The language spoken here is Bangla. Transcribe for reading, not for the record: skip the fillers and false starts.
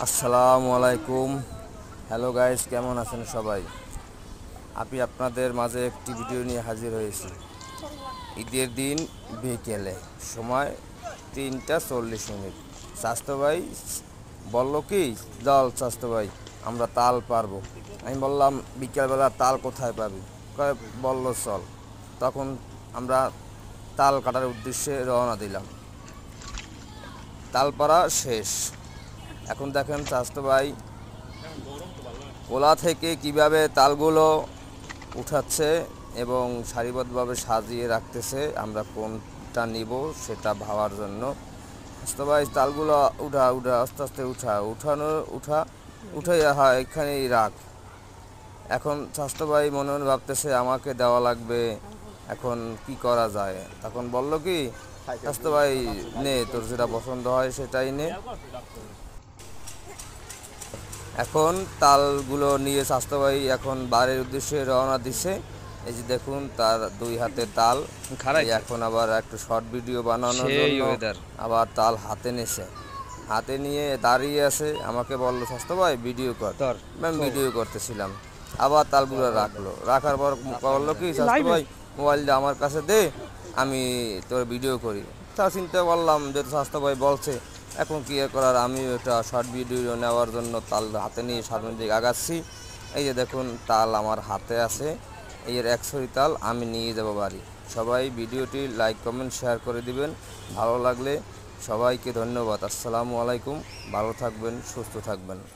আসসালামু আলাইকুম। হ্যালো গাইস, কেমন আছেন সবাই? আমি আপনাদের মাঝে একটি ভিডিও নিয়ে হাজির হয়েছি। ঈদের দিন বিকেলে সময় 3:40। স্বাস্থ্য ভাই বলল কি, চল স্বাস্থ্য ভাই আমরা তাল পারবো। আমি বললাম বিকেলবেলা তাল কোথায় পাবি? কয় বলল চল। তখন আমরা তাল কাটার উদ্দেশ্যে রওনা দিলাম। তাল পাড়া শেষ। এখন দেখেন স্বাস্থ্য ভাই কোলা থেকে কিভাবে তালগুলো উঠাচ্ছে এবং সারিবদ্ধভাবে সাজিয়ে রাখতেছে। আমরা কোনটা নিব সেটা ভাবার জন্য আস্তে ভাই তালগুলো উঠা উঠা আস্তে আস্তে উঠাই হয় এখানেই রাখ। এখন স্বাস্থ্য ভাই মনে মনে ভাবতেছে আমাকে দেওয়া লাগবে, এখন কি করা যায়। তখন বলল কি, স্বাস্থ্য ভাই নে, তোর যেটা পছন্দ হয় সেটাই নে। এখন তালগুলো নিয়ে স্বাস্থ্য ভাই এখন বাড়ির উদ্দেশ্যে রওনা দিছে। এই যে দেখুন তার দুই হাতে তাল। এখন আবার একটু শর্ট ভিডিও বানানোর জন্য আবার তাল হাতে নেছে, হাতে নিয়ে দাঁড়িয়ে আছে। আমাকে বললো স্বাস্থ্য ভাই ভিডিও কর। ম্যাম ভিডিও করতেছিলাম। আবার তালগুলো রাখার পর বললো কি, স্বাস্থ্য ভাই মোবাইলটা আমার কাছে দে, আমি তোর ভিডিও করি। তা চিন্তা করলাম যে স্বাস্থ্য ভাই বলছে, এখন কী করার, আমি একটা শর্ট ভিডিও নেওয়ার জন্য তাল হাতে নিয়ে সামনের দিকে আগাচ্ছি। এই যে দেখুন তাল আমার হাতে আছে, এর এক ছড়ি তাল আমি নিয়ে যাব বাড়ি। সবাই ভিডিওটি লাইক কমেন্ট শেয়ার করে দিবেন, ভালো লাগলে। সবাইকে ধন্যবাদ। আসসালামু আলাইকুম। ভালো থাকবেন, সুস্থ থাকবেন।